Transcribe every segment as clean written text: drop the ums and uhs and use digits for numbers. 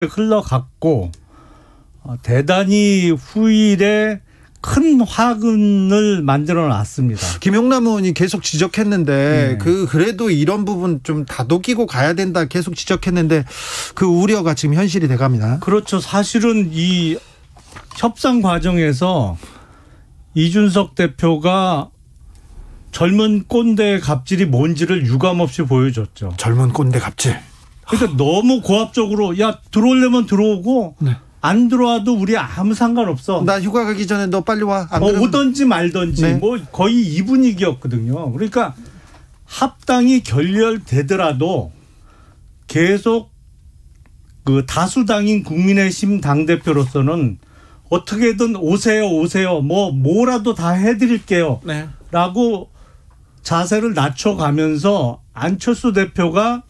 흘러갔고 대단히 후일에 큰 화근을 만들어놨습니다. 김용남 의원이 계속 지적했는데 그래도 이런 부분 좀 다독이고 가야 된다 계속 지적했는데 그 우려가 지금 현실이 돼갑니다. 그렇죠. 사실은 이 협상 과정에서 이준석 대표가 젊은 꼰대의 갑질이 뭔지를 유감없이 보여줬죠. 젊은 꼰대 갑질. 그러니까 너무 고압적으로 야 들어오려면 들어오고 안 들어와도 우리 아무 상관없어. 나 휴가 가기 전에 너 빨리 와. 안 오든지 말든지 뭐 거의 이 분위기였거든요. 그러니까 합당이 결렬되더라도 계속 그 다수당인 국민의힘 당대표로서는 어떻게든 오세요. 뭐라도 다 해드릴게요. 라고 자세를 낮춰가면서 안철수 대표가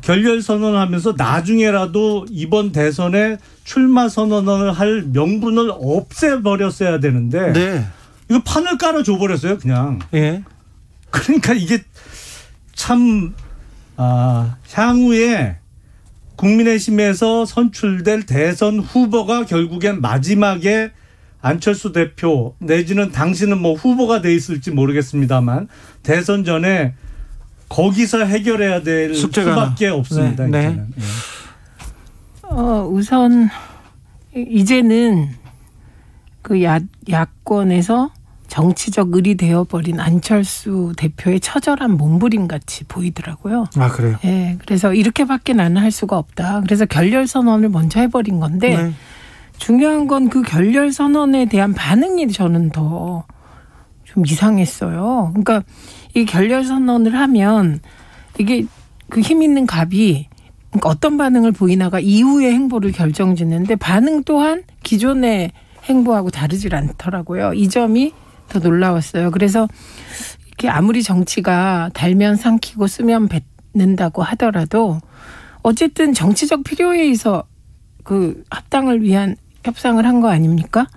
결렬 선언하면서 나중에라도 이번 대선에 출마 선언을 할 명분을 없애버렸어야 되는데 이거 판을 깔아줘 버렸어요 그냥. 그러니까 이게 참 향후에 국민의힘에서 선출될 대선 후보가 결국엔 마지막에 안철수 대표 내지는 당신은 뭐 후보가 돼 있을지 모르겠습니다만 대선 전에 거기서 해결해야 될 수밖에 없습니다. 이제는. 우선 이제는 그 야권에서 정치적 을이 되어버린 안철수 대표의 처절한 몸부림 같이 보이더라고요. 아 그래요? 네, 그래서 이렇게밖에 나는 할 수가 없다. 그래서 결렬 선언을 먼저 해버린 건데 중요한 건 그 결렬 선언에 대한 반응이 저는 더 좀 이상했어요. 그러니까 이 결렬 선언을 하면 이게 그 힘 있는 갑이 그러니까 어떤 반응을 보이나가 이후의 행보를 결정짓는데 반응 또한 기존의 행보하고 다르질 않더라고요. 이 점이 더 놀라웠어요. 그래서 이렇게 아무리 정치가 달면 삼키고 쓰면 뱉는다고 하더라도 어쨌든 정치적 필요에 의해서 그 합당을 위한 협상을 한 거 아닙니까?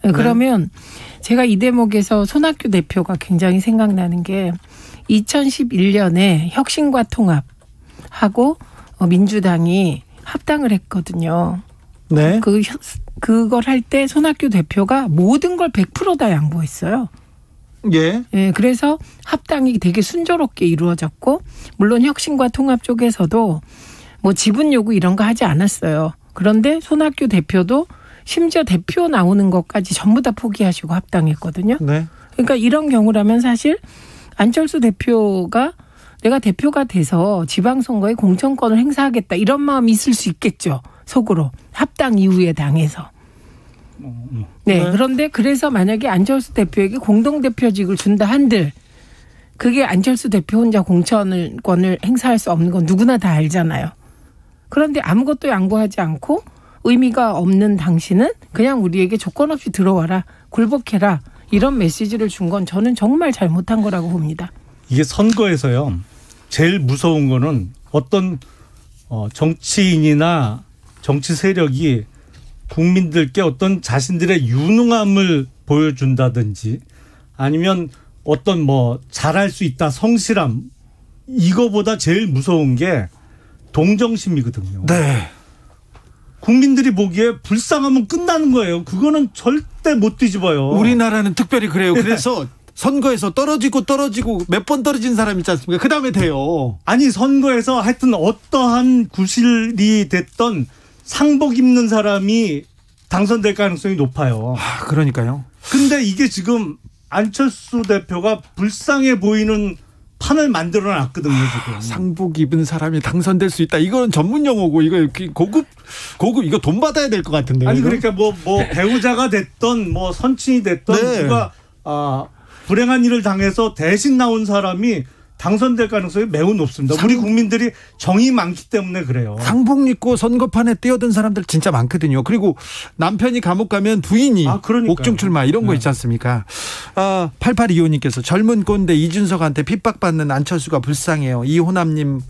그러면 제가 이 대목에서 손학규 대표가 굉장히 생각나는 게 2011년에 혁신과 통합하고 민주당이 합당을 했거든요. 그걸 할 때 손학규 대표가 모든 걸 100% 다 양보했어요. 그래서 합당이 되게 순조롭게 이루어졌고 물론 혁신과 통합 쪽에서도 뭐 지분 요구 이런 거 하지 않았어요. 그런데 손학규 대표도 심지어 대표 나오는 것까지 전부 다 포기하시고 합당했거든요. 그러니까 이런 경우라면 사실 안철수 대표가 내가 대표가 돼서 지방선거에 공천권을 행사하겠다 이런 마음이 있을 수 있겠죠. 속으로 합당 이후에 당에서. 그런데 그래서 만약에 안철수 대표에게 공동대표직을 준다 한들 그게 안철수 대표 혼자 공천권을 행사할 수 없는 건 누구나 다 알잖아요. 그런데 아무것도 양보하지 않고 의미가 없는 당신은 그냥 우리에게 조건 없이 들어와라. 굴복해라. 이런 메시지를 준 건 저는 정말 잘못한 거라고 봅니다. 이게 선거에서요. 제일 무서운 거는 어떤 정치인이나 정치 세력이 국민들께 어떤 자신들의 유능함을 보여준다든지 아니면 어떤 뭐 잘할 수 있다 성실함 이거보다 제일 무서운 게 동정심이거든요. 국민들이 보기에 불쌍하면 끝나는 거예요. 그거는 절대 못 뒤집어요. 우리나라는 특별히 그래요. 그래서 선거에서 떨어지고 몇 번 떨어진 사람 있지 않습니까? 그 다음에 돼요. 아니 선거에서 하여튼 어떠한 구실이 됐던 상복 입는 사람이 당선될 가능성이 높아요. 그러니까요. 근데 이게 지금 안철수 대표가 불쌍해 보이는 판을 만들어 놨거든요, 지금. 상복 입은 사람이 당선될 수 있다. 이건 전문 용어고 이거 고급 이거 돈 받아야 될 것 같은데요. 아니 그러니까 뭐 배우자가 됐던 뭐 선친이 됐던 누가 불행한 일을 당해서 대신 나온 사람이 당선될 가능성이 매우 높습니다. 우리 국민들이 정이 많기 때문에 그래요. 상복 입고 선거판에 뛰어든 사람들 진짜 많거든요. 그리고 남편이 감옥 가면 부인이 옥중 출마 이런 거 있지 않습니까? 8825님께서 젊은 꼰대 이준석한테 핍박받는 안철수가 불쌍해요. 이호남님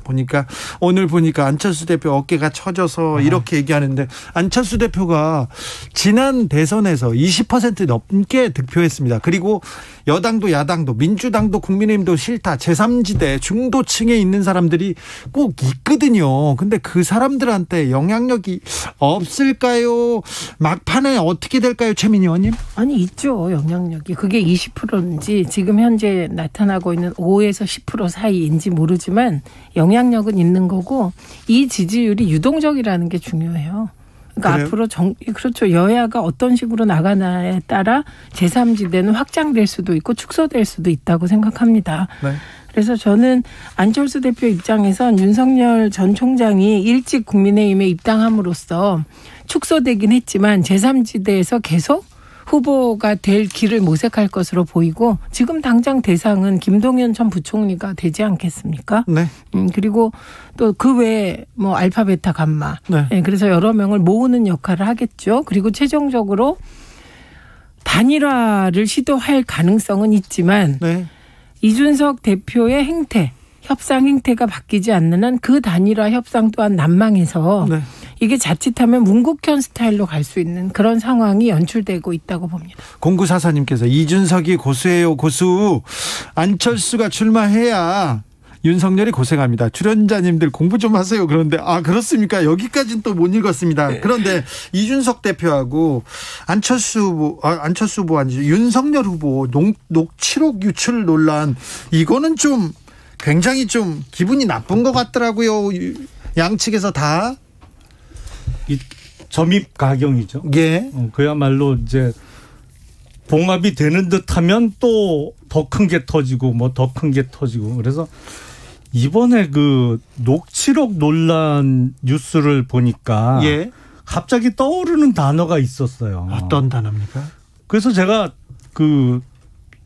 오늘 보니까 안철수 대표 어깨가 처져서 이렇게 얘기하는데 안철수 대표가 지난 대선에서 20% 넘게 득표했습니다. 그리고 여당도 야당도 민주당도 국민의힘도 싫다. 제3 제3지대 중도층에 있는 사람들이 꼭 있거든요. 근데 그 사람들한테 영향력이 없을까요? 막판에 어떻게 될까요, 최민희 의원님? 아니, 있죠, 영향력이. 그게 20%인지 지금 현재 나타나고 있는 5에서 10% 사이인지 모르지만 영향력은 있는 거고, 이 지지율이 유동적이라는 게 중요해요. 그러니까 그래요? 앞으로 그렇죠. 여야가 어떤 식으로 나가나에 따라 제3지대는 확장될 수도 있고 축소될 수도 있다고 생각합니다. 네. 그래서 저는 안철수 대표 입장에선 윤석열 전 총장이 일찍 국민의힘에 입당함으로써 축소되긴 했지만 제3지대에서 계속 후보가 될 길을 모색할 것으로 보이고, 지금 당장 대상은 김동연 전 부총리가 되지 않겠습니까? 네. 그리고 또 그 외에 뭐 알파, 베타, 감마. 네. 네. 그래서 여러 명을 모으는 역할을 하겠죠. 그리고 최종적으로 단일화를 시도할 가능성은 있지만 네. 이준석 대표의 행태, 협상 행태가 바뀌지 않는 한 그 단일화 협상 또한 난망해서 네. 이게 자칫하면 문국현 스타일로 갈 수 있는 그런 상황이 연출되고 있다고 봅니다. 0944님께서 이준석이 고수예요, 고수. 안철수가 출마해야 윤석열이 고생합니다. 출연자님들 공부 좀 하세요. 그런데 그렇습니까? 여기까지는 또 못 읽었습니다. 그런데 이준석 대표하고 안철수 후보 아니죠. 윤석열 후보 녹취록 유출 논란, 이거는 좀 굉장히 좀 기분이 나쁜 것 같더라고요. 양측에서 다. 이 점입 가경이죠. 예. 그야말로 이제 봉합이 되는 듯하면 또 더 큰 게 터지고 뭐 더 큰 게 터지고, 그래서 이번에 그 녹취록 논란 뉴스를 보니까 예. 갑자기 떠오르는 단어가 있었어요. 어떤 단어입니까? 그래서 제가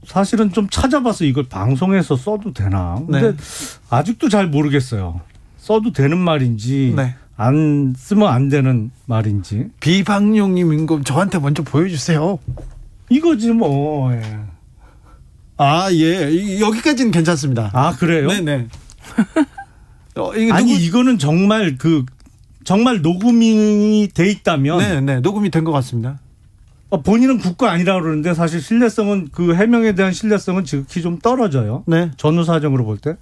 사실은 좀 찾아봐서 이걸 방송에서 써도 되나? 근데 네. 아직도 잘 모르겠어요. 써도 되는 말인지. 네. 안 쓰면 안 되는 말인지. 비방용님인 거 저한테 먼저 보여주세요. 이거지 뭐. 예. 예. 여기까지는 괜찮습니다. 그래요? 네네. 이거는 정말 정말 녹음이 돼 있다면. 네, 녹음이 된 것 같습니다. 본인은 국가 아니라 그러는데 사실 신뢰성은, 그 해명에 대한 신뢰성은 지극히 좀 떨어져요. 네. 전후 사정으로 볼 때.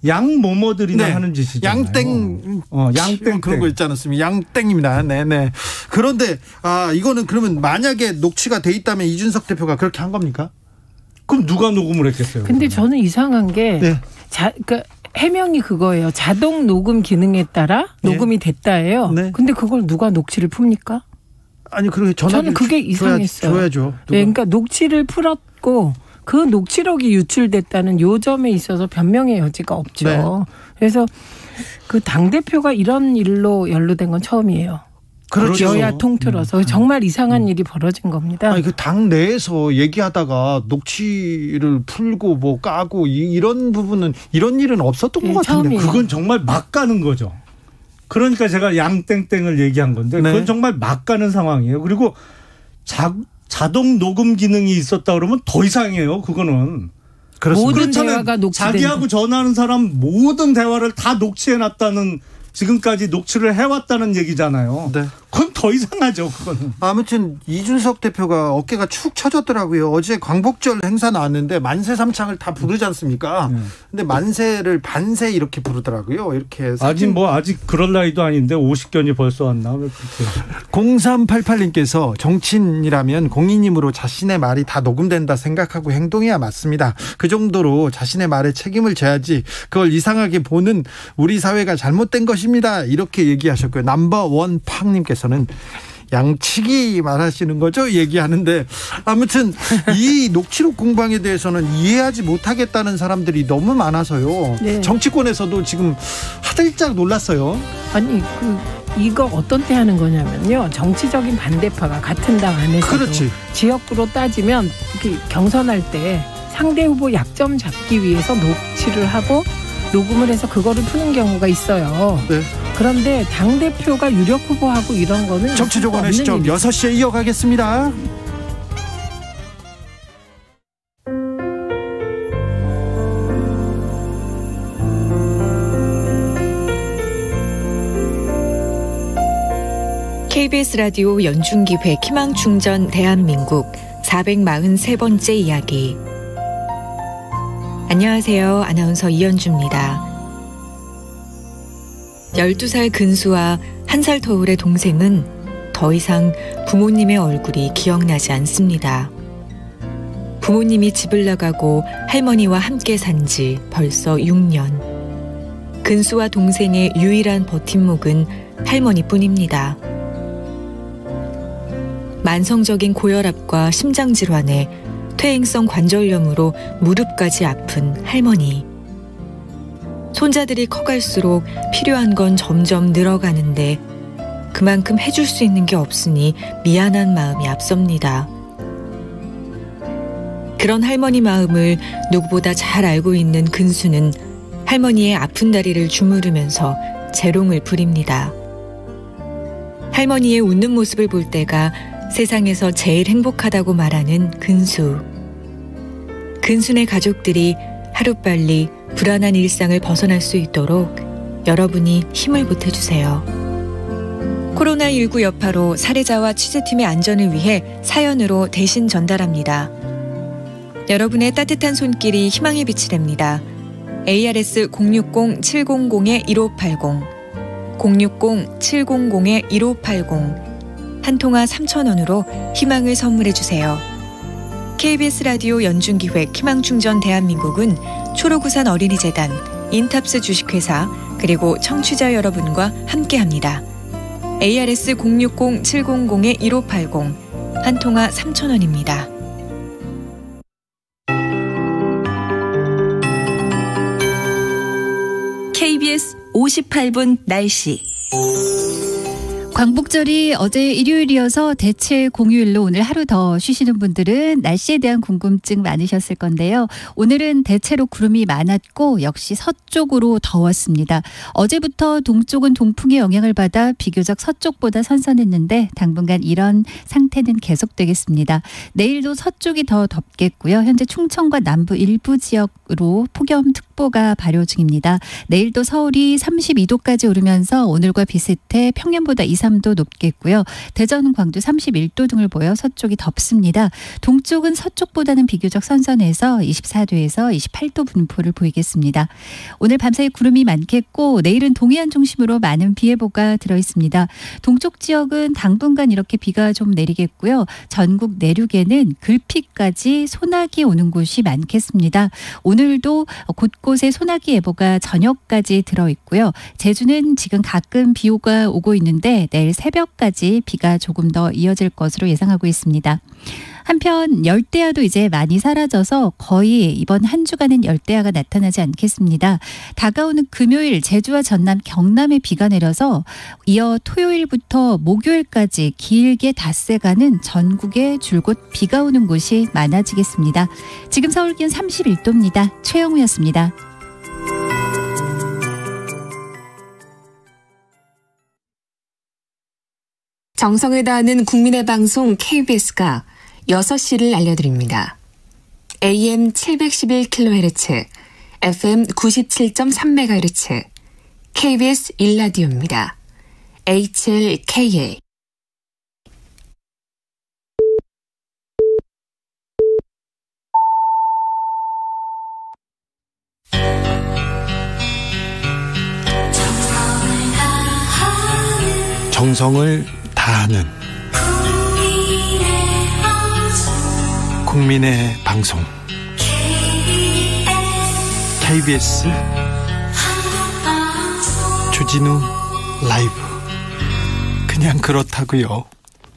양모모들이나 네. 하는 짓이잖아요. 양땡. 양땡. 그런 거 있지 않았습니까? 양땡입니다. 네네. 그런데, 이거는 그러면 만약에 녹취가 돼 있다면 이준석 대표가 그렇게 한 겁니까? 그럼 누가 녹음을 했겠어요? 근데 저는 이상한 게, 네. 그러니까 해명이 그거예요. 자동 녹음 기능에 따라 녹음이 됐다예요. 네. 근데 그걸 누가 녹취를 풉니까? 아니, 그렇게 저는 그게 이상했어요. 줘야죠. 네, 그러니까 녹취를 풀었고, 그 녹취록이 유출됐다는 요점에 있어서 변명의 여지가 없죠. 네. 그래서 그 당대표가 이런 일로 연루된 건 처음이에요. 그렇죠. 여야 통틀어서 정말 이상한 일이 벌어진 겁니다. 그 당 내에서 얘기하다가 녹취를 풀고 뭐 까고 이런 부분은, 이런 일은 없었던 것 같은데. 처음이에요. 그건 정말 막 가는 거죠. 그러니까 제가 양땡땡을 얘기한 건데 그건 네. 정말 막 가는 상황이에요. 그리고 자동 녹음 기능이 있었다 그러면 더 이상해요. 그거는. 그렇습니다. 모든 대화가 녹취된. 자기하고 전화하는 사람 모든 대화를 다 녹취해놨다는, 지금까지 녹취를 해왔다는 얘기잖아요. 네. 그건 더 이상하죠. 그거는. 아무튼 이준석 대표가 어깨가 축 처졌더라고요. 어제 광복절 행사 나왔는데 만세 삼창을 다 부르지 않습니까? 근데 만세를 반세 이렇게 부르더라고요. 이렇게 아직 그럴 나이도 아닌데 50견이 벌써 왔나? 왜 그렇게. 0388님께서 정치인이라면 공인님으로 자신의 말이 다 녹음된다 생각하고 행동해야 맞습니다. 그 정도로 자신의 말에 책임을 져야지 그걸 이상하게 보는 우리 사회가 잘못된 것입니다. 이렇게 얘기하셨고요. 넘버원 팡님께서는 양치기 말하시는 거죠? 얘기하는데, 아무튼 이 녹취록 공방에 대해서는 이해하지 못하겠다는 사람들이 너무 많아서요. 네. 정치권에서도 지금 하들짝 놀랐어요. 아니, 이거 어떤 때 하는 거냐면요. 정치적인 반대파가 같은 당 안에서도 그렇지. 지역구로 따지면 이렇게 경선할 때 상대 후보 약점 잡기 위해서 녹취를 하고 녹음을 해서 그거를 푸는 경우가 있어요. 네. 그런데 당대표가 유력 후보하고 이런 거는 정치조건의 시점 6시에 이어가겠습니다. KBS 라디오 연중기획 희망충전 대한민국 443번째 이야기. 안녕하세요. 아나운서 이현주입니다. 12살 근수와 1살 터울의 동생은 더 이상 부모님의 얼굴이 기억나지 않습니다. 부모님이 집을 나가고 할머니와 함께 산 지 벌써 6년. 근수와 동생의 유일한 버팀목은 할머니뿐입니다. 만성적인 고혈압과 심장질환에 퇴행성 관절염으로 무릎까지 아픈 할머니. 손자들이 커갈수록 필요한 건 점점 늘어가는데 그만큼 해줄 수 있는 게 없으니 미안한 마음이 앞섭니다. 그런 할머니 마음을 누구보다 잘 알고 있는 근수는 할머니의 아픈 다리를 주무르면서 재롱을 부립니다. 할머니의 웃는 모습을 볼 때가 세상에서 제일 행복하다고 말하는 근수. 근수네 가족들이 하루빨리 불안한 일상을 벗어날 수 있도록 여러분이 힘을 보태주세요. 코로나19 여파로 사례자와 취재팀의 안전을 위해 사연으로 대신 전달합니다. 여러분의 따뜻한 손길이 희망의 빛이 됩니다. ARS 060-700-1580 060-700-1580 한 통화 3,000원으로 희망을 선물해 주세요. KBS 라디오 연중기획 희망충전 대한민국은 초록우산 어린이재단, 인탑스 주식회사 그리고 청취자 여러분과 함께합니다. ARS 060-700-1580 한 통화 3,000원입니다. KBS 58분 날씨. 광복절이 어제 일요일이어서 대체 공휴일로 오늘 하루 더 쉬시는 분들은 날씨에 대한 궁금증 많으셨을 건데요. 오늘은 대체로 구름이 많았고 역시 서쪽으로 더웠습니다. 어제부터 동쪽은 동풍의 영향을 받아 비교적 서쪽보다 선선했는데 당분간 이런 상태는 계속되겠습니다. 내일도 서쪽이 더 덥겠고요. 현재 충청과 남부 일부 지역으로 폭염특보가 발효 중입니다. 내일도 서울이 32도까지 오르면서 오늘과 비슷해 평년보다 2-3도 높겠고요. 대전, 광주 31도 등을 보여 서쪽이 덥습니다. 동쪽은 서쪽보다는 비교적 선선해서 24도에서 28도 분포를 보이겠습니다. 오늘 밤사이 구름이 많겠고 내일은 동해안 중심으로 많은 비 예보가 들어있습니다. 동쪽 지역은 당분간 이렇게 비가 좀 내리겠고요. 전국 내륙에는 글피까지 소나기 오는 곳이 많겠습니다. 오늘도 곳곳에 소나기 예보가 저녁까지 들어있고요. 제주는 지금 가끔 비가 오고 있는데 내일 새벽까지 비가 조금 더 이어질 것으로 예상하고 있습니다. 한편 열대야도 이제 많이 사라져서 거의 이번 한 주간은 열대야가 나타나지 않겠습니다. 다가오는 금요일 제주와 전남, 경남에 비가 내려서 이어 토요일부터 목요일까지 길게 닷새가는 전국에 줄곧 비가 오는 곳이 많아지겠습니다. 지금 서울 기온 31도입니다. 최영우였습니다. 정성을 다하는 국민의 방송 KBS가 6시를 알려드립니다. AM 711kHz, FM 97.3MHz, KBS 1라디오입니다. HLKA. 정성을 다하는 국민의 방송 KBS 주진우 라이브. 그냥 그렇다고요.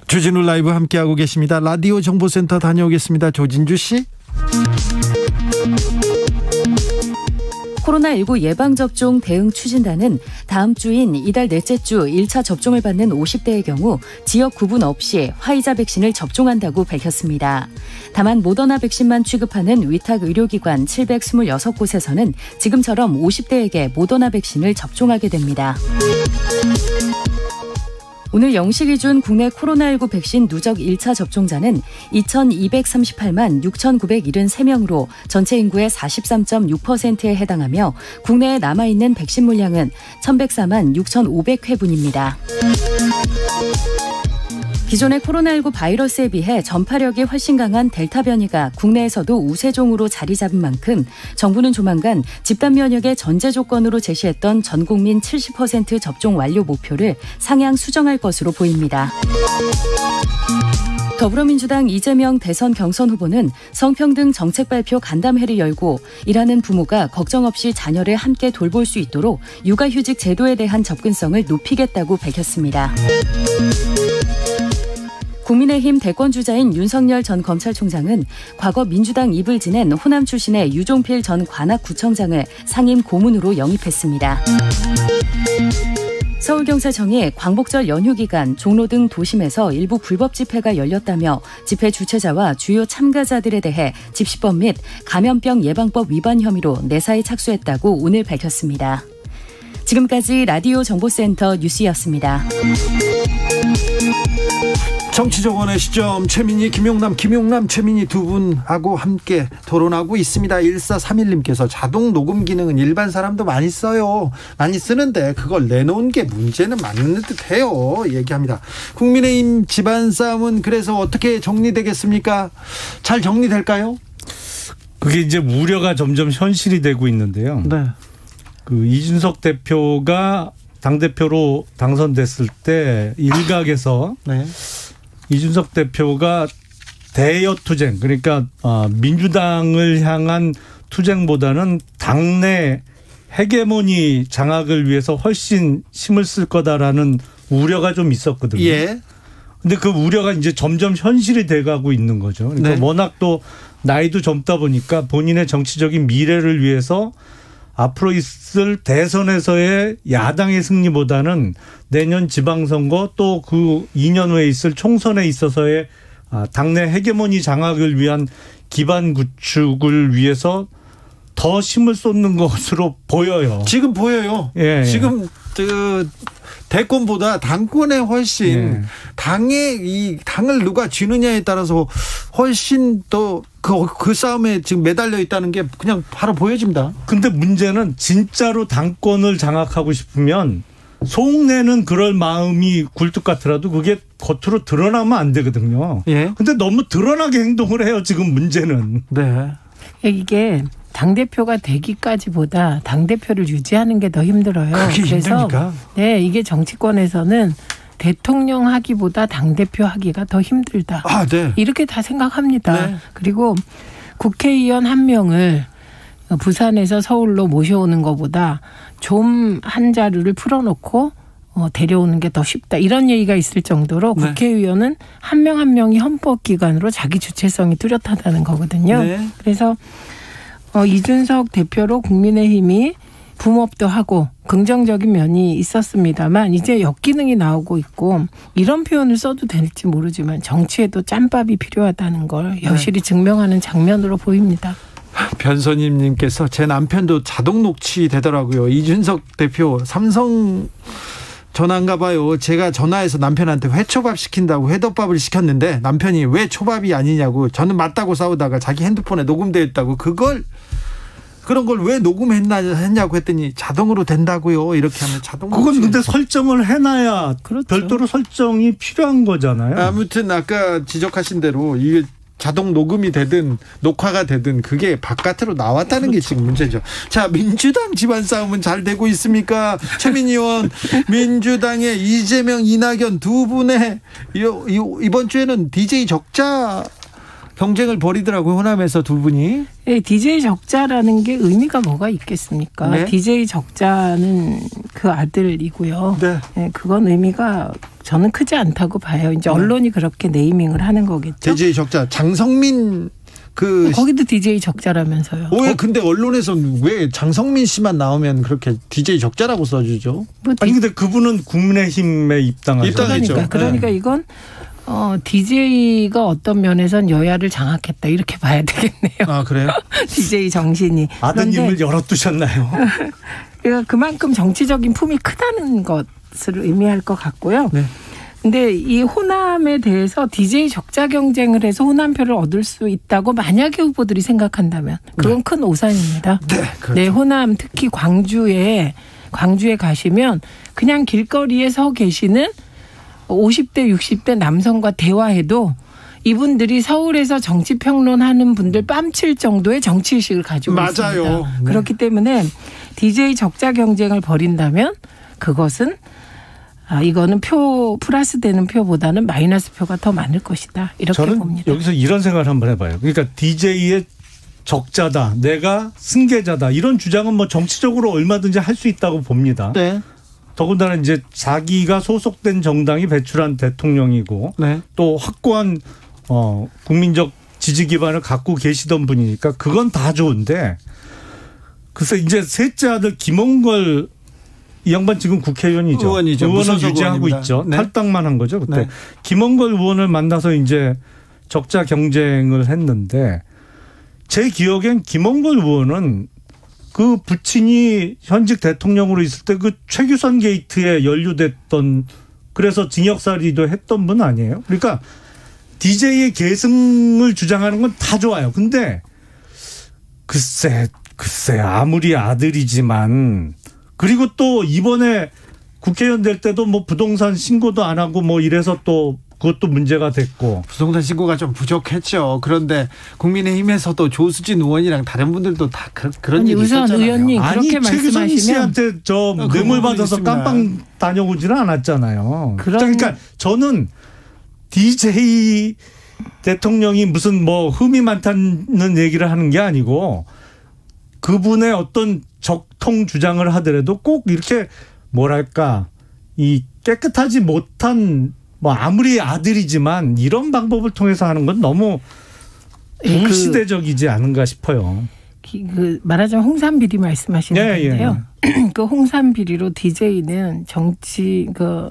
주진우 라이브 함께하고 계십니다. 라디오 정보센터 다녀오겠습니다. 조진주 씨. 코로나19 예방접종 대응 추진단은 다음 주인 이달 넷째 주 1차 접종을 받는 50대의 경우 지역 구분 없이 화이자 백신을 접종한다고 밝혔습니다. 다만 모더나 백신만 취급하는 위탁 의료기관 726곳에서는 지금처럼 50대에게 모더나 백신을 접종하게 됩니다. 오늘 0시 기준 국내 코로나19 백신 누적 1차 접종자는 2,238만 6,973명으로 전체 인구의 43.6%에 해당하며 국내에 남아있는 백신 물량은 1,104만 6,500회분입니다. 기존의 코로나19 바이러스에 비해 전파력이 훨씬 강한 델타 변이가 국내에서도 우세종으로 자리 잡은 만큼 정부는 조만간 집단 면역의 전제 조건으로 제시했던 전 국민 70% 접종 완료 목표를 상향 수정할 것으로 보입니다. 더불어민주당 이재명 대선 경선 후보는 성평등 정책 발표 간담회를 열고 일하는 부모가 걱정 없이 자녀를 함께 돌볼 수 있도록 육아휴직 제도에 대한 접근성을 높이겠다고 밝혔습니다. 국민의힘 대권주자인 윤석열 전 검찰총장은 과거 민주당 입을 지낸 호남 출신의 유종필 전 관악구청장을 상임 고문으로 영입했습니다. 서울경찰청이 광복절 연휴 기간 종로 등 도심에서 일부 불법 집회가 열렸다며 집회 주최자와 주요 참가자들에 대해 집시법 및 감염병 예방법 위반 혐의로 내사에 착수했다고 오늘 밝혔습니다. 지금까지 라디오 정보센터 뉴스였습니다. 정치적원의 시점 최민희 김용남 최민희 두 분하고 함께 토론하고 있습니다. 1431님께서 자동 녹음 기능은 일반 사람도 많이 써요. 많이 쓰는데 그걸 내놓은 게 문제는 맞는 듯해요. 얘기합니다. 국민의힘 집안 싸움은 그래서 어떻게 정리되겠습니까? 잘 정리될까요? 그게 이제 우려가 점점 현실이 되고 있는데요. 네. 그 이준석 대표가 당대표로 당선됐을 때 일각에서 네. 이준석 대표가 대여 투쟁, 그러니까 민주당을 향한 투쟁보다는 당내 헤게모니 장악을 위해서 훨씬 힘을 쓸 거다라는 우려가 좀 있었거든요. 예. 근데 그 우려가 이제 점점 현실이 돼가고 있는 거죠. 그러니까 네. 워낙 또 나이도 젊다 보니까 본인의 정치적인 미래를 위해서 앞으로 있을 대선에서의 야당의 승리보다는 내년 지방선거 또 그 2년 후에 있을 총선에 있어서의 당내 헤게모니 장악을 위한 기반 구축을 위해서 더 힘을 쏟는 것으로 보여요. 지금 보여요. 예, 지금 대권보다 당권에 훨씬 당을 누가 쥐느냐에 따라서 훨씬 더 그 싸움에 지금 매달려 있다는 게 그냥 바로 보여집니다. 근데 문제는 진짜로 당권을 장악하고 싶으면 속내는 그럴 마음이 굴뚝 같더라도 그게 겉으로 드러나면 안 되거든요. 예. 근데 너무 드러나게 행동을 해요. 지금 문제는. 네. 이게 당대표가 되기까지보다 당대표를 유지하는 게 더 힘들어요. 그게 그래서 힘드니까. 네, 이게 정치권에서는 대통령 하기보다 당대표 하기가 더 힘들다. 아, 네. 이렇게 다 생각합니다. 네. 그리고 국회의원 한 명을 부산에서 서울로 모셔오는 것보다 좀 한 자루를 풀어놓고 데려오는 게 더 쉽다. 이런 얘기가 있을 정도로 네. 국회의원은 한 명 한 명이 헌법기관으로 자기 주체성이 뚜렷하다는 거거든요. 네. 그래서 이준석 대표로 국민의힘이 붐업도 하고 긍정적인 면이 있었습니다만 이제 역기능이 나오고 있고 이런 표현을 써도 될지 모르지만 정치에도 짬밥이 필요하다는 걸 여실히 증명하는 장면으로 보입니다. 변선임님께서 제 남편도 자동 녹취 되더라고요. 이준석 대표 삼성 전화인가 봐요. 제가 전화해서 남편한테 회초밥 시킨다고 회덮밥을 시켰는데 남편이 왜 초밥이 아니냐고 저는 맞다고 싸우다가 자기 핸드폰에 녹음되어 있다고 그런 걸 왜 녹음했냐고 했더니 자동으로 된다고요. 이렇게 하면 자동으로. 그건 근데 설정을 해놔야 그렇죠. 별도로 설정이 필요한 거잖아요. 아무튼 아까 지적하신 대로 이게 자동 녹음이 되든 녹화가 되든 그게 바깥으로 나왔다는 게 지금 문제죠. 자, 민주당 집안 싸움은 잘 되고 있습니까? 최민희 의원, 민주당의 이재명, 이낙연 두 분의 이번 주에는 DJ 적자 경쟁을 벌이더라고요. 호남에서 두 분이. 네, DJ 적자라는 게 의미가 뭐가 있겠습니까? 네. DJ 적자는 그 아들이고요. 네. 네, 그건 의미가 저는 크지 않다고 봐요. 이제 언론이 그렇게 네이밍을 하는 거겠죠. DJ 적자 장성민 거기도 DJ 적자라면서요. 왜 근데 언론에서는 왜 장성민 씨만 나오면 그렇게 DJ 적자라고 써주죠? 아니 근데 그분은 국민의힘에 입당하죠. 그러니까 네. 이건 DJ가 어떤 면에선 여야를 장악했다 이렇게 봐야 되겠네요. 아, 그래요? DJ 정신이. 아드님을 열어두셨나요? 그러니까 그만큼 정치적인 품이 크다는 것을 의미할 것 같고요. 네. 근데 이 호남에 대해서 DJ 적자 경쟁을 해서 호남표를 얻을 수 있다고 만약에 후보들이 생각한다면 그건 큰 오산입니다. 네, 그렇죠. 네, 호남 특히 광주에 가시면 그냥 길거리에 서 계시는 50대 60대 남성과 대화해도 이분들이 서울에서 정치평론하는 분들 뺨칠 정도의 정치의식을 가지고 있습니다. 맞아요. 네. 그렇기 때문에 DJ 적자 경쟁을 벌인다면 그것은 이거는 표 플러스 되는 표보다는 마이너스 표가 더 많을 것이다. 이렇게 저는 봅니다. 여기서 이런 생각을 한번 해봐요. 그러니까 DJ의 적자다, 내가 승계자다 이런 주장은 뭐 정치적으로 얼마든지 할 수 있다고 봅니다. 네. 더군다나 이제 자기가 소속된 정당이 배출한 대통령이고 네. 또 확고한 국민적 지지 기반을 갖고 계시던 분이니까 그건 다 좋은데 글쎄 이제 셋째 아들 김홍걸 이 양반 지금 국회의원이죠. 의원은 유지하고 의원입니다. 있죠. 네. 탈당만 한 거죠. 그때. 네. 김홍걸 의원을 만나서 이제 적자 경쟁을 했는데 제 기억엔 김홍걸 의원은 그 부친이 현직 대통령으로 있을 때 그 최규선 게이트에 연루됐던 그래서 징역살이도 했던 분 아니에요? 그러니까 DJ의 계승을 주장하는 건 다 좋아요. 근데 글쎄 아무리 아들이지만 그리고 또 이번에 국회의원 될 때도 뭐 부동산 신고도 안 하고 뭐 이래서 또 그것도 문제가 됐고. 부동산 신고가 좀 부족했죠. 그런데 국민의힘에서도 조수진 의원이랑 다른 분들도 다 그런 얘기 있었잖아요. 의원님 그렇게 말씀하시면. 최규선 씨한테 저 뇌물 받아서 깜빵 다녀오지는 않았잖아요. 그러니까 저는 DJ 대통령이 무슨 뭐 흠이 많다는 얘기를 하는 게 아니고 그분의 어떤 적통 주장을 하더라도 꼭 이렇게 뭐랄까 이 깨끗하지 못한 뭐 아무리 아들이지만 이런 방법을 통해서 하는 건 너무 불시대적이지 않은가 싶어요. 그 말하자면 홍산 비리 말씀하시는 건데요. 그 홍산 비리로 DJ는 정치 그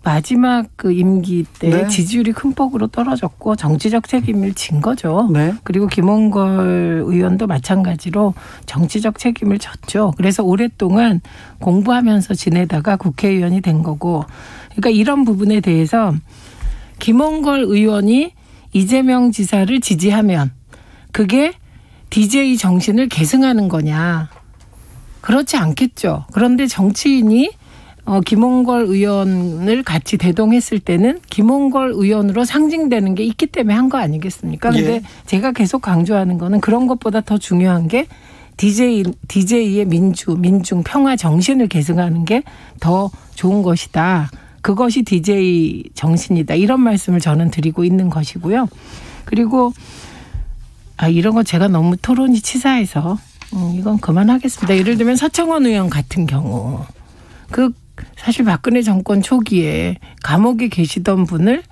마지막 그 임기 때 네. 지지율이 큰 폭으로 떨어졌고 정치적 책임을 진 거죠. 네. 그리고 김홍걸 의원도 마찬가지로 정치적 책임을 졌죠. 그래서 오랫동안 공부하면서 지내다가 국회의원이 된 거고. 그러니까 이런 부분에 대해서 김홍걸 의원이 이재명 지사를 지지하면 그게 DJ 정신을 계승하는 거냐. 그렇지 않겠죠. 그런데 정치인이 김홍걸 의원을 같이 대동했을 때는 김홍걸 의원으로 상징되는 게 있기 때문에 한 거 아니겠습니까? 그런데 예. 제가 계속 강조하는 거는 그런 것보다 더 중요한 게 DJ의 민중, 평화 정신을 계승하는 게 더 좋은 것이다. 그것이 DJ 정신이다. 이런 말씀을 저는 드리고 있는 것이고요. 그리고 이런 거 제가 너무 토론이 치사해서 이건 그만하겠습니다. 예를 들면 서청원 의원 같은 경우 사실 박근혜 정권 초기에 감옥에 계시던 분을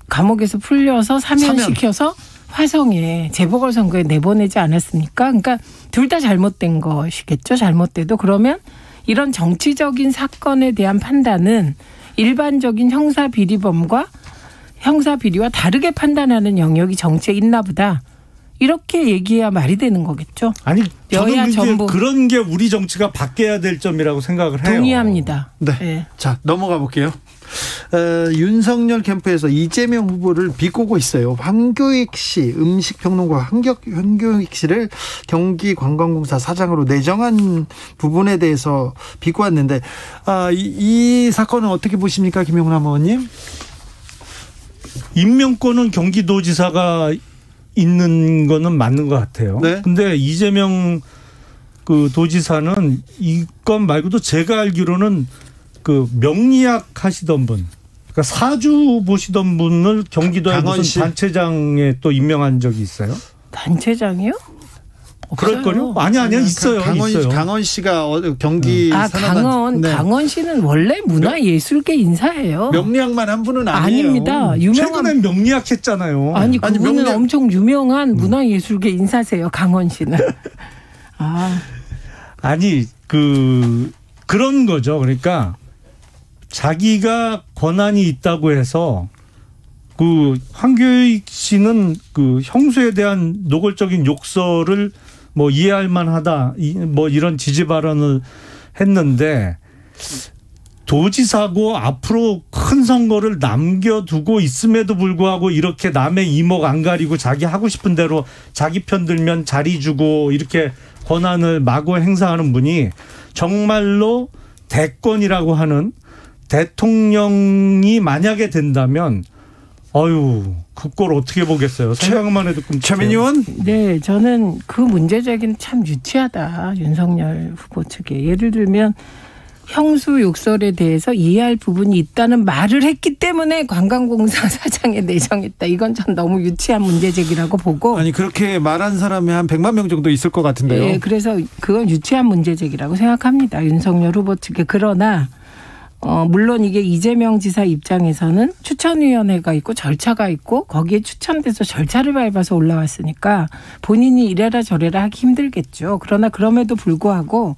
감옥에서 풀려서 사면시켜서 화성에 재보궐선거에 내보내지 않았습니까? 그러니까 둘 다 잘못된 것이겠죠. 잘못돼도. 그러면 이런 정치적인 사건에 대한 판단은 일반적인 형사비리와 다르게 판단하는 영역이 정치에 있나 보다. 이렇게 얘기해야 말이 되는 거겠죠. 아니, 저는 전부 그런 게 우리 정치가 바뀌어야 될 점이라고 생각을 해요. 동의합니다. 네. 네. 자, 넘어가 볼게요. 윤석열 캠프에서 이재명 후보를 비꼬고 있어요. 황교익 씨, 음식평론가 황교익 씨를 경기관광공사 사장으로 내정한 부분에 대해서 비꼬았는데 이 사건은 어떻게 보십니까, 김용남 의원님? 임명권은 경기도지사가 있는 거는 맞는 것 같아요. 네. 근데 이재명 그 도지사는 이건 말고도 제가 알기로는 그 명리학 하시던 분, 그러니까 사주 보시던 분을 경기도에 무슨 단체장에 또 임명한 적이 있어요? 단체장이요? 그럴걸요? 아니요. 있어요. 강원 씨가 경기 강원 씨는 원래 문화예술계 인사예요. 명리학만 한 분은 아니에요. 아닙니다. 최근엔 명리학 했잖아요. 아니 그분은 엄청 유명한 문화예술계 인사세요. 강원 씨는. 아니 그런 거죠. 그러니까 자기가 권한이 있다고 해서 그 황교익 씨는 그 형수에 대한 노골적인 욕설을 뭐 이해할 만하다 뭐 이런 지지 발언을 했는데 도지사고 앞으로 큰 선거를 남겨두고 있음에도 불구하고 이렇게 남의 이목 안 가리고 자기 하고 싶은 대로 자기 편 들면 자리 주고 이렇게 권한을 마구 행사하는 분이 정말로 대권이라고 하는 대통령이 만약에 된다면 그 꼴 어떻게 보겠어요. 생각만 해도 끔찍해요. 최민희 의원? 네, 저는 그 문제 제기는 참 유치하다. 윤석열 후보 측에. 예를 들면 형수 욕설에 대해서 이해할 부분이 있다는 말을 했기 때문에 관광공사 사장에 내정했다. 이건 전 너무 유치한 문제 제기라고 보고. 아니 그렇게 말한 사람이 한 100만 명 정도 있을 것 같은데요. 네, 그래서 그건 유치한 문제 제기라고 생각합니다. 윤석열 후보 측에. 그러나 물론 이게 이재명 지사 입장에서는 추천위원회가 있고 절차가 있고 거기에 추천돼서 절차를 밟아서 올라왔으니까 본인이 이래라 저래라 하기 힘들겠죠. 그러나 그럼에도 불구하고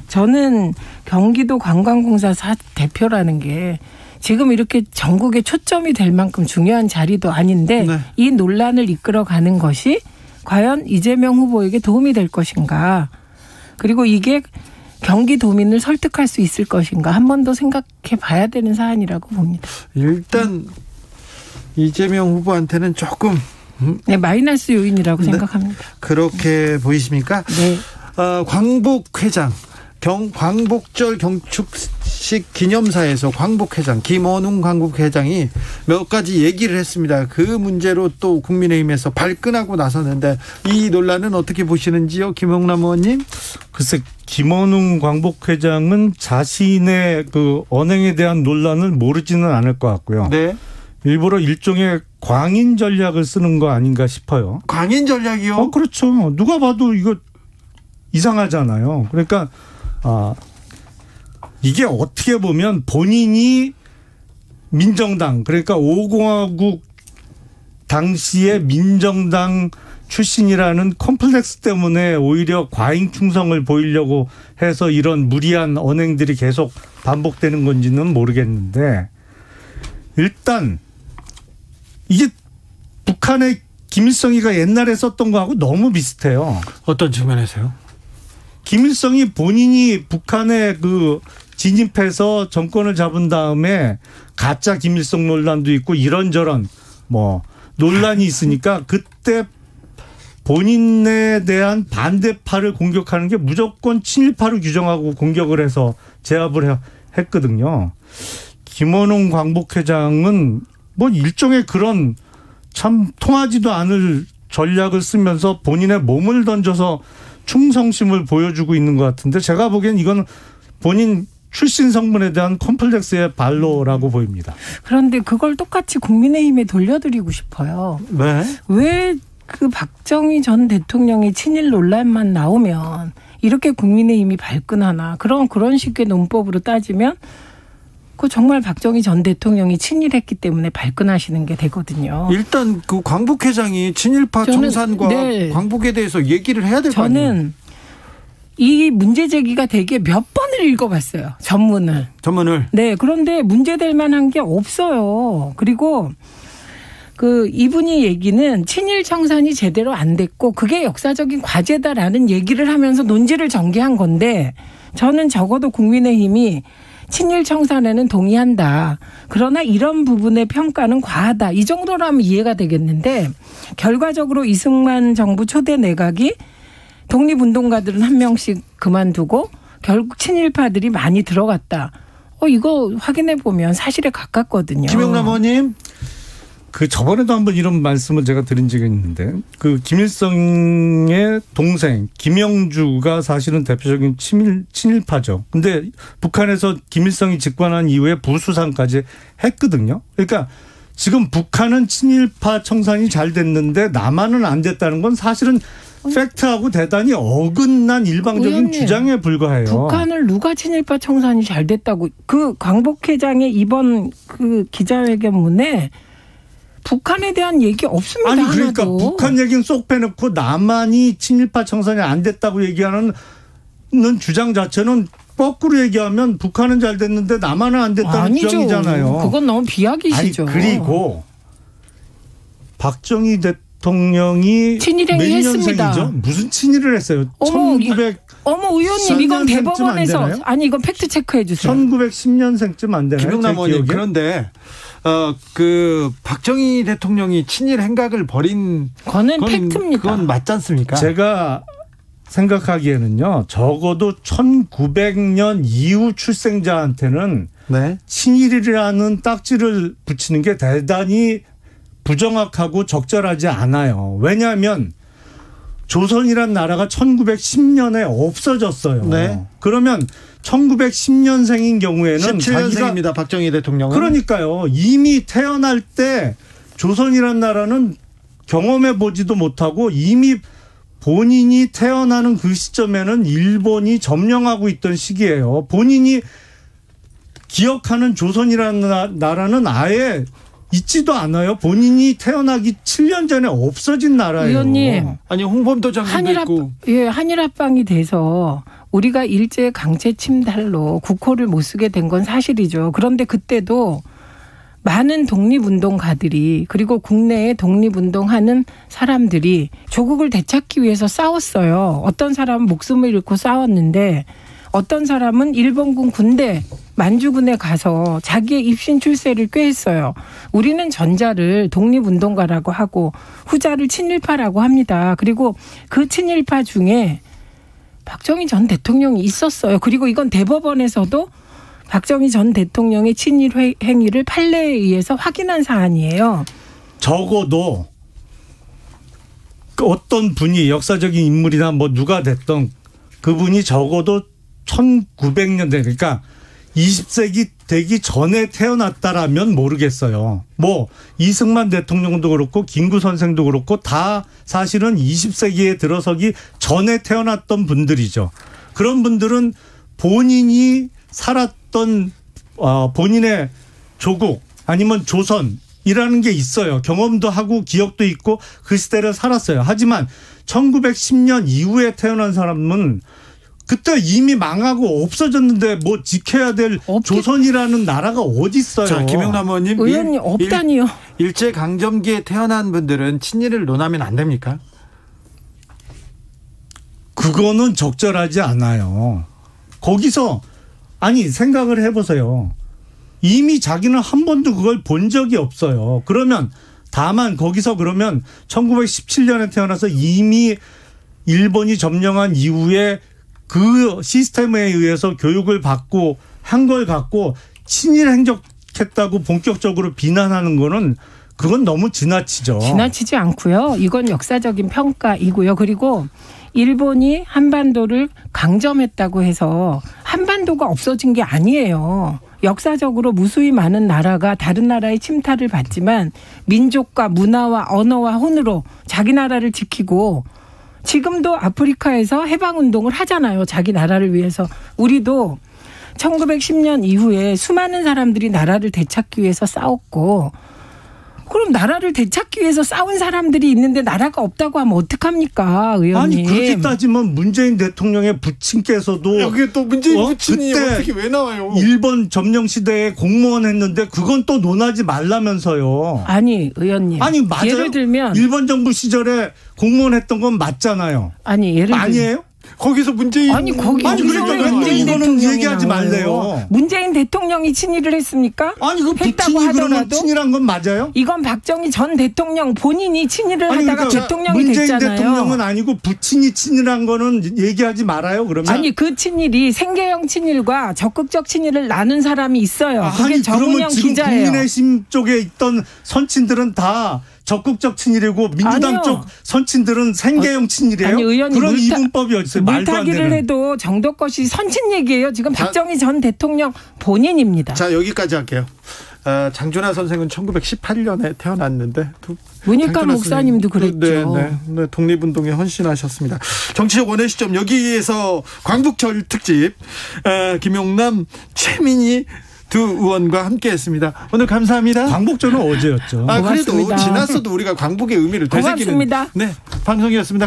저는 경기도 관광공사 대표라는 게 지금 이렇게 전국에 초점이 될 만큼 중요한 자리도 아닌데 네. 이 논란을 이끌어가는 것이 과연 이재명 후보에게 도움이 될 것인가. 그리고 이게 경기도민을 설득할 수 있을 것인가 한 번 더 생각해 봐야 되는 사안이라고 봅니다. 일단 이재명 후보한테는 조금 네, 마이너스 요인이라고 네. 생각합니다. 그렇게 보이십니까? 네. 광복회장 광복절 경축식 기념사에서 광복회장 김원웅 광복회장이 몇 가지 얘기를 했습니다. 그 문제로 또 국민의힘에서 발끈하고 나섰는데 이 논란은 어떻게 보시는지요, 김영남 의원님? 글쎄, 김원웅 광복회장은 자신의 그 언행에 대한 논란을 모르지는 않을 것 같고요. 네. 일부러 일종의 광인 전략을 쓰는 거 아닌가 싶어요. 광인 전략이요? 그렇죠. 누가 봐도 이거 이상하잖아요. 그러니까 이게 어떻게 보면 본인이 민정당 그러니까 5공화국 당시에 민정당 출신이라는 컴플렉스 때문에 오히려 과잉 충성을 보이려고 해서 이런 무리한 언행들이 계속 반복되는 건지는 모르겠는데 일단 이게 북한의 김일성이가 옛날에 썼던 거하고 너무 비슷해요. 어떤 측면에서요? 김일성이 본인이 북한에 진입해서 정권을 잡은 다음에 가짜 김일성 논란도 있고 이런저런 논란이 있으니까 그때 본인에 대한 반대파를 공격하는 게 무조건 친일파로 규정하고 공격을 해서 제압을 했거든요. 김원웅 광복회장은 일종의 그런 참 통하지도 않을 전략을 쓰면서 본인의 몸을 던져서 충성심을 보여주고 있는 것 같은데 제가 보기엔 이건 본인 출신 성분에 대한 컴플렉스의 발로라고 보입니다. 그런데 그걸 똑같이 국민의힘에 돌려드리고 싶어요. 네. 왜 그 박정희 전 대통령의 친일 논란만 나오면 이렇게 국민의힘이 발끈하나. 그런 식의 논법으로 따지면 정말 박정희 전 대통령이 친일했기 때문에 발끈하시는 게 되거든요. 일단 그 광복회장이 친일파 청산과 네. 광복에 대해서 얘기를 해야 될 거 아니에요. 저는 이 문제 제기가 되게 몇 번을 읽어봤어요. 전문을. 네. 그런데 문제될 만한 게 없어요. 그리고 이분이 얘기는 친일 청산이 제대로 안 됐고 그게 역사적인 과제다라는 얘기를 하면서 논지를 전개한 건데 저는 적어도 국민의힘이 친일 청산에는 동의한다. 그러나 이런 부분의 평가는 과하다. 이 정도라면 이해가 되겠는데 결과적으로 이승만 정부 초대 내각이 독립운동가들은 한 명씩 그만두고 결국 친일파들이 많이 들어갔다. 이거 확인해 보면 사실에 가깝거든요. 김영남 의원님. 저번에도 한번 이런 말씀을 제가 드린 적이 있는데 김일성의 동생 김영주가 사실은 대표적인 친일파죠. 근데 북한에서 김일성이 집권한 이후에 부수상까지 했거든요. 그러니까 지금 북한은 친일파 청산이 잘 됐는데 남한은 안 됐다는 건 사실은 팩트하고 대단히 어긋난 일방적인 의원님, 주장에 불과해요. 북한을 누가 친일파 청산이 잘 됐다고 광복회장의 이번 기자회견문에 북한에 대한 얘기 없습니다. 아니 그러니까 하나도. 북한 얘기는 쏙 빼놓고 남한이 친일파 청산이 안 됐다고 얘기하는 주장 자체는 거꾸로 얘기하면 북한은 잘 됐는데 남한은 안 됐다는 아니죠. 주장이잖아요. 그건 너무 비약이시죠. 그리고 박정희 대통령이 친일행위 몇 했습니다. 년생이죠? 무슨 친일을 했어요? 의원님 이건 대법원에서 이건 팩트 체크해 주세요. 1910년생쯤 안 되나요? 김영남 의원님 그런데 박정희 대통령이 친일 행각을 벌인 그건 팩트입니다. 그건 맞지 않습니까? 제가 생각하기에는요. 적어도 1900년 이후 출생자한테는 네. 친일이라는 딱지를 붙이는 게 대단히 부정확하고 적절하지 않아요. 왜냐하면 조선이란 나라가 1910년에 없어졌어요. 네. 그러면 1910년생인 경우에는 17년생입니다. 박정희 대통령은. 그러니까요. 이미 태어날 때 조선이란 나라는 경험해 보지도 못하고 이미 본인이 태어나는 그 시점에는 일본이 점령하고 있던 시기예요. 본인이 기억하는 조선이라는 나라는 아예 있지도 않아요. 본인이 태어나기 7년 전에 없어진 나라예요. 의원님. 아니 홍범도 장군도 있고. 예, 한일합방이 돼서 우리가 일제 강제 침탈로 국호를 못 쓰게 된 건 사실이죠. 그런데 그때도 많은 독립운동가들이 그리고 국내에 독립운동하는 사람들이 조국을 되찾기 위해서 싸웠어요. 어떤 사람은 목숨을 잃고 싸웠는데 어떤 사람은 일본군 군대 만주군에 가서 자기의 입신 출세를 꾀했어요. 우리는 전자를 독립운동가라고 하고 후자를 친일파라고 합니다. 그리고 그 친일파 중에 박정희 전 대통령이 있었어요. 그리고 이건 대법원에서도 박정희 전 대통령의 친일 행위를 판례에 의해서 확인한 사안이에요. 적어도 어떤 분이 역사적인 인물이나 뭐 누가 됐던 그분이 적어도 1900년대 그러니까 20세기 되기 전에 태어났다라면 모르겠어요. 뭐 이승만 대통령도 그렇고 김구 선생도 그렇고 다 사실은 20세기에 들어서기 전에 태어났던 분들이죠. 그런 분들은 본인이 살았던 본인의 조국 아니면 조선이라는 게 있어요. 경험도 하고 기억도 있고 그 시대를 살았어요. 하지만 1910년 이후에 태어난 사람은 그때 이미 망하고 없어졌는데 뭐 지켜야 될 조선이라는 나라가 어디 있어요. 자, 김영남 의원님. 의원님 없다니요. 일제강점기에 태어난 분들은 친일을 논하면 안 됩니까? 그거는 적절하지 않아요. 거기서 아니 생각을 해보세요. 이미 자기는 한 번도 그걸 본 적이 없어요. 그러면 다만 거기서 그러면 1917년에 태어나서 이미 일본이 점령한 이후에 그 시스템에 의해서 교육을 받고 한 걸 갖고 친일 행적했다고 본격적으로 비난하는 거는 그건 너무 지나치죠. 지나치지 않고요. 이건 역사적인 평가이고요. 그리고 일본이 한반도를 강점했다고 해서 한반도가 없어진 게 아니에요. 역사적으로 무수히 많은 나라가 다른 나라의 침탈을 받지만 민족과 문화와 언어와 혼으로 자기 나라를 지키고 지금도 아프리카에서 해방운동을 하잖아요. 자기 나라를 위해서. 우리도 1910년 이후에 수많은 사람들이 나라를 되찾기 위해서 싸웠고 그럼 나라를 되찾기 위해서 싸운 사람들이 있는데 나라가 없다고 하면 어떡합니까, 의원님? 아니 그렇게 따지면 문재인 대통령의 부친께서도 여기 또 문재인 부친이 어떻게 왜 나와요? 일본 점령 시대에 공무원 했는데 그건 또 논하지 말라면서요. 아니 의원님. 아니 맞아요. 예를 들면 일본 정부 시절에 공무원 했던 건 맞잖아요. 아니 예를 들면 아니에요? 거기서 문재인 아니 거기 아니 그러니까 문재인 이거는 대통령이 얘기하지 나와요. 말래요. 문재인 대통령이 친일을 했습니까? 아니 그 부친이 그러면 친일한 건 맞아요? 이건 박정희 전 대통령 본인이 친일을 아니, 하다가 그러니까 대통령이 문재인 됐잖아요. 대통령은 아니고 부친이 친일한 거는 얘기하지 말아요. 그러면 아니 그 친일이 생계형 친일과 적극적 친일을 나눈 사람이 있어요. 그게 아니 정운영 그러면 지금 기자예요. 국민의힘 쪽에 있던 선친들은 다 적극적 친일이고 민주당 아니요. 쪽 선친들은 생계형 친일이에요? 아니, 의원님 그런 이분법이 어디 있어요? 말도 안 물타기를 되는. 해도 정도껏이 선친 얘기예요. 지금 박정희 전 대통령 본인입니다. 자 여기까지 할게요. 장준하 선생은 1918년에 태어났는데 문익환 목사님도 그랬죠. 네, 독립운동에 헌신하셨습니다. 정치적 원의 시점 여기에서 광복절 특집 김용남 최민희 두 의원과 함께했습니다. 오늘 감사합니다. 광복절은 어제였죠. 그래도 고맙습니다. 지났어도 우리가 광복의 의미를 되새기는 고맙습니다. 네, 방송이었습니다.